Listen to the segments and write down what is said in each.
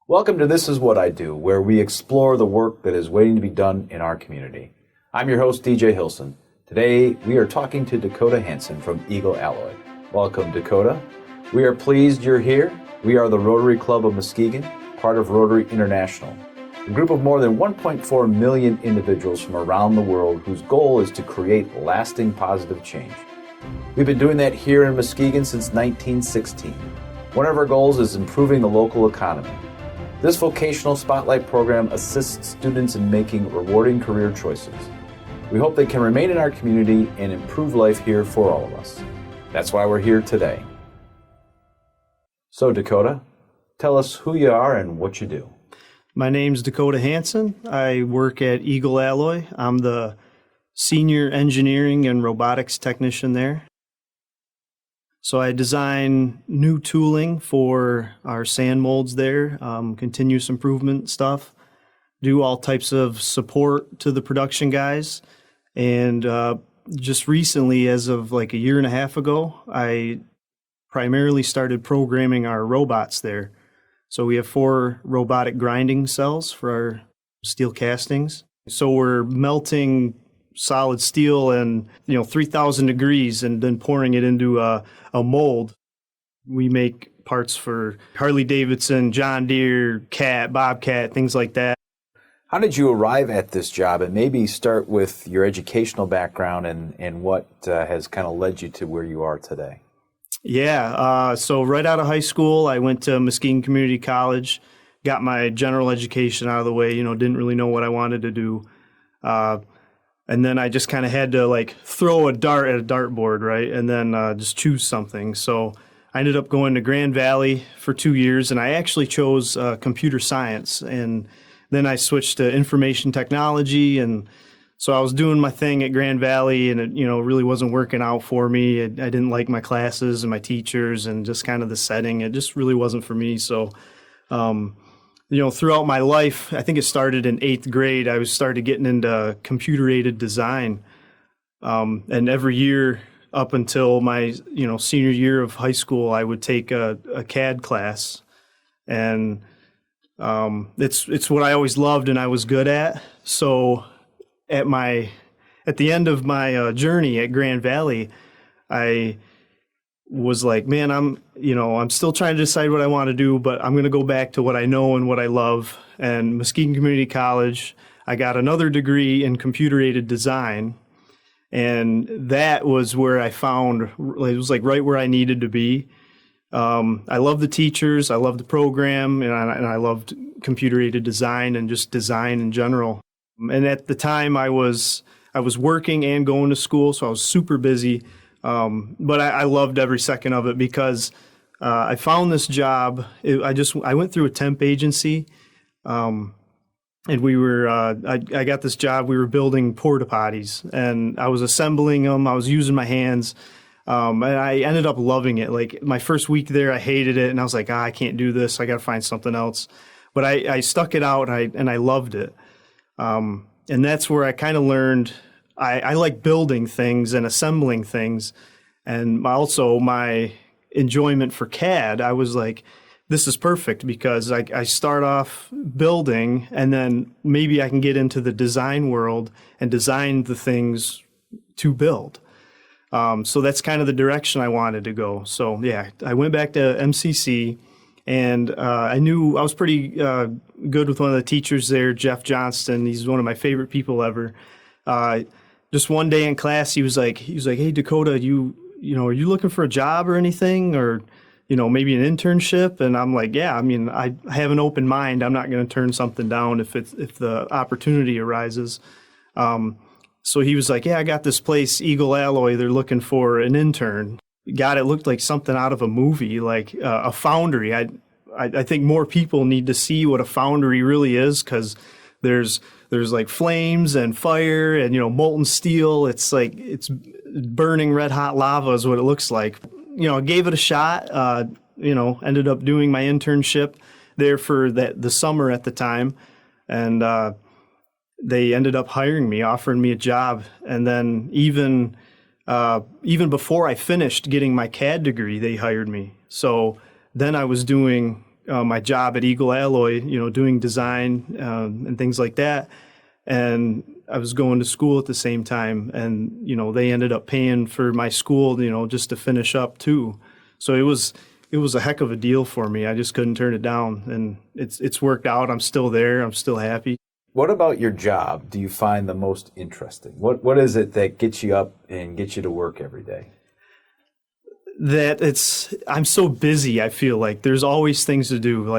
Welcome to This Is What I Do, where we explore the work that is waiting to be done in our community. I'm your host, DJ Hilson. Today, we are talking to Dakota Hanson from Eagle Alloy. Welcome, Dakota. We are pleased you're here. We are the Rotary Club of Muskegon, part of Rotary International, a group of more than 1.4 million individuals from around the world whose goal is to create lasting positive change. We've been doing that here in Muskegon since 1916. One of our goals is improving the local economy. This vocational spotlight program assists students in making rewarding career choices. We hope they can remain in our community and improve life here for all of us. That's why we're here today. So Dakota, tell us who you are and what you do. My name's Dakota Hanson. I work at Eagle Alloy. I'm the senior engineering and robotics technician there. So I design new tooling for our sand molds there, continuous improvement stuff, do all types of support to the production guys. And just recently, as of like a year and a half ago, I primarily started programming our robots there. So we have 4 robotic grinding cells for our steel castings. So we're melting solid steel and 3,000 degrees and then pouring it into a mold. We make parts for Harley Davidson, John Deere, Cat, Bobcat, things like that. How did you arrive at this job? And maybe start with your educational background and what has kind of led you to where you are today. Yeah, so right out of high school, I went to Muskegon Community College, got my general education out of the way, didn't really know what I wanted to do. And then I just kind of had to throw a dart at a dartboard, right? And then just choose something. So I ended up going to Grand Valley for 2 years, and I actually chose computer science. And then I switched to information technology. And so I was doing my thing at Grand Valley, and it really wasn't working out for me. I didn't like my classes and my teachers and just kind of the setting. It just really wasn't for me. So throughout my life, I think it started in 8th grade, I started getting into computer-aided design. And every year up until my, senior year of high school, I would take a CAD class. And it's what I always loved and I was good at. So at the end of my journey at Grand Valley, I was like, man, I'm still trying to decide what I want to do, but I'm going to go back to what I know and what I love. And Muskegon Community College, I got another degree in computer-aided design. And that was where I found, it was right where I needed to be. I love the teachers, I love the program, and I loved computer-aided design and just design in general. And at the time I was working and going to school, so I was super busy. But I loved every second of it because I found this job. I went through a temp agency, and we were I got this job. We were building porta potties, and I was assembling them. I was using my hands, and I ended up loving it. Like my first week there, I hated it, and I was like, I can't do this. I got to find something else. But I stuck it out, and I loved it. And that's where I kind of learned. I like building things and assembling things. And also my enjoyment for CAD, I was like, this is perfect because I start off building and then maybe I can get into the design world and design the things to build. So that's kind of the direction I wanted to go. So yeah, I went back to MCC and I knew I was pretty good with one of the teachers there, Jeff Johnston. He's one of my favorite people ever. Just one day in class, he was like, hey, Dakota, are you looking for a job or anything, or, maybe an internship? And I'm like, yeah, I have an open mind. I'm not going to turn something down if the opportunity arises. So he was like, yeah, I got this place, Eagle Alloy. They're looking for an intern. God, it looked like something out of a movie, like a foundry. I think more people need to see what a foundry really is, because there's like flames and fire and, molten steel. It's like it's burning red hot lava is what it looks like. I gave it a shot, ended up doing my internship there for the summer at the time. And they ended up hiring me, offering me a job. And then even before I finished getting my CAD degree, they hired me. So then I was doing my job at Eagle Alloy, doing design and things like that. And I was going to school at the same time, and they ended up paying for my school, just to finish up too. So it was a heck of a deal for me. I just couldn't turn it down, and it's worked out. I'm still there. I'm still happy. What about your job do you find the most interesting? What is it that gets you up and gets you to work every day? I'm so busy. I feel like there's always things to do,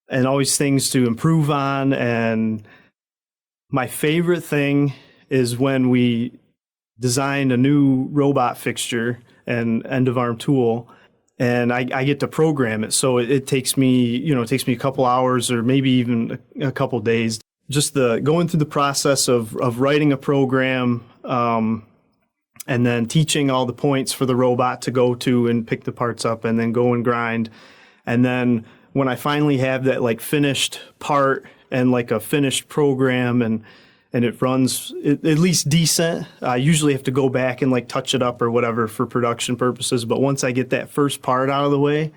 and always things to improve on. And my favorite thing is when we design a new robot fixture and end of arm tool, and I get to program it. So it takes me, a couple hours or maybe even a couple days. Just going through the process of writing a program, and then teaching all the points for the robot to go to and pick the parts up and then go and grind. And then when I finally have that finished part and a finished program and it runs at least decent, I usually have to go back and touch it up or whatever for production purposes. But once I get that first part out of the way,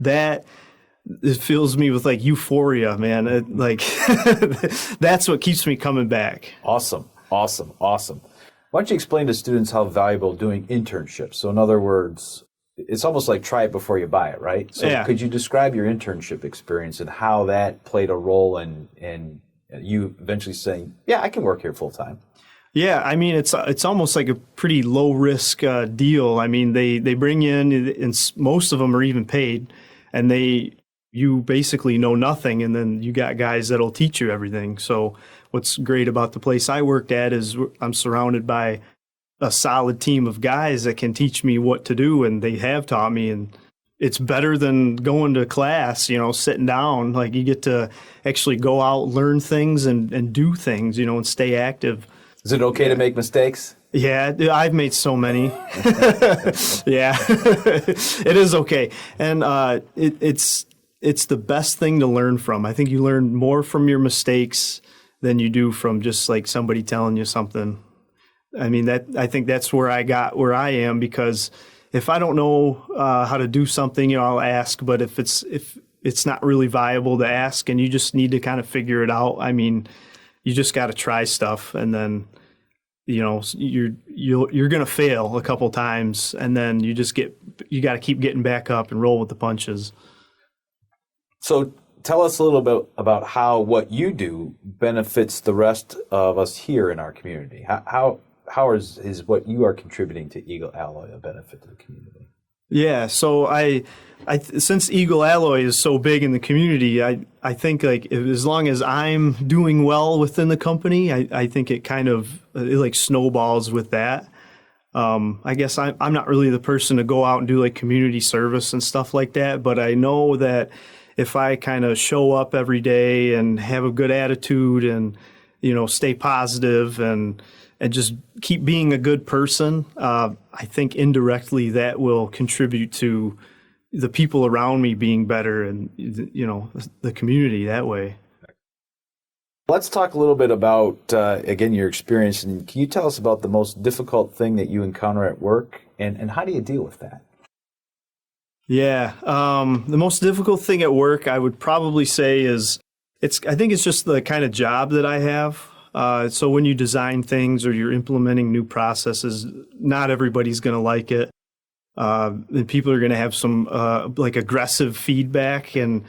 it fills me with euphoria, man. That's what keeps me coming back. Awesome. Why don't you explain to students how valuable doing internships? So in other words, it's almost like try it before you buy it, right? So yeah. Could you describe your internship experience and how that played a role in you eventually saying, yeah, I can work here full time? Yeah, I mean, it's almost like a pretty low risk deal. I mean, they bring you in, and most of them are even paid, and you basically know nothing, and then you got guys that'll teach you everything. So what's great about the place I worked at is I'm surrounded by a solid team of guys that can teach me what to do, and they have taught me, and it's better than going to class, sitting down. You get to actually go out, learn things and do things, and stay active. Is it okay to make mistakes? Yeah, I've made so many. Yeah, it is okay. And it's the best thing to learn from. I think you learn more from your mistakes than you do from just somebody telling you something. I mean, I think that's where I got where I am, because if I don't know how to do something, I'll ask. But if it's not really viable to ask, and you just need to kind of figure it out, I mean, you just got to try stuff, and then you're going to fail a couple times, and then you got to keep getting back up and roll with the punches. So tell us a little bit about how what you do benefits the rest of us here in our community. How is what you are contributing to Eagle Alloy a benefit to the community? Yeah, so I since Eagle Alloy is so big in the community, I think as long as I'm doing well within the company, I think it kind of snowballs with that. I guess I'm not really the person to go out and do community service and stuff like that, but I know that if I kind of show up every day and have a good attitude and stay positive and just keep being a good person, I think indirectly that will contribute to the people around me being better and, the community that way. Let's talk a little bit about, again, your experience. And can you tell us about the most difficult thing that you encounter at work, and how do you deal with that? Yeah, the most difficult thing at work, I would probably say I think it's just the kind of job that I have. So when you design things or you're implementing new processes, not everybody's going to like it. And people are going to have some aggressive feedback and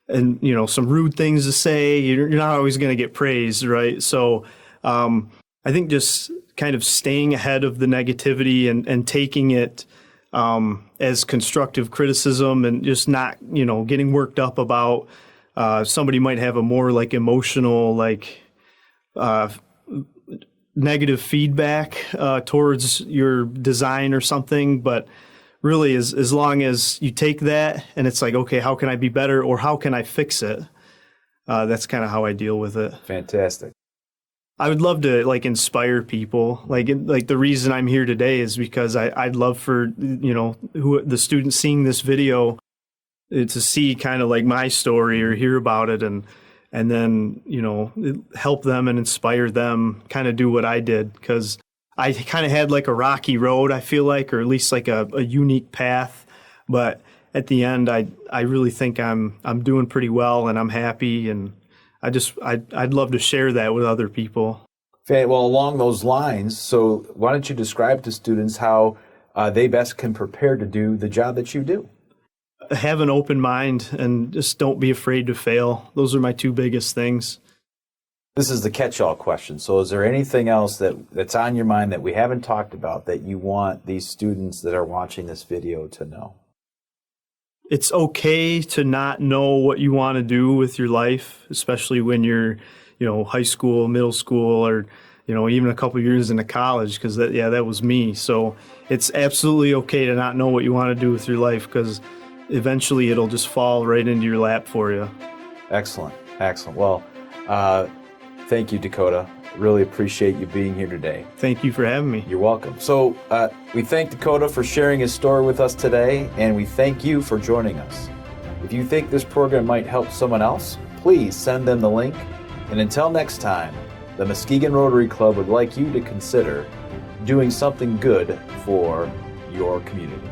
some rude things to say. You're not always going to get praised, right? So I think just kind of staying ahead of the negativity and taking it as constructive criticism, and just not getting worked up about somebody might have a more emotional negative feedback towards your design or something. But really, as long as you take that and it's okay, how can I be better, or how can I fix it? That's kind of how I deal with it. Fantastic. I would love to inspire people. The reason I'm here today is because I'd love for who the students seeing this video to see kind of my story or hear about it, and then help them and inspire them kind of do what I did, because I kind of had a rocky road, I feel or at least a unique path. But at the end, I really think I'm doing pretty well and I'm happy, and I'd love to share that with other people. Well, along those lines, so why don't you describe to students how they best can prepare to do the job that you do? Have an open mind and just don't be afraid to fail. Those are my two biggest things. This is the catch-all question. So is there anything else that's on your mind that we haven't talked about that you want these students that are watching this video to know? It's okay to not know what you want to do with your life, especially when you're, high school, middle school, or, even a couple years into college, because that was me. So it's absolutely okay to not know what you want to do with your life, because eventually it'll just fall right into your lap for you. Excellent. Well, thank you, Dakota. Really appreciate you being here today. Thank you for having me. You're welcome. So we thank Dakota for sharing his story with us today, and we thank you for joining us. If you think this program might help someone else, please send them the link. And until next time, the Muskegon Rotary Club would like you to consider doing something good for your community.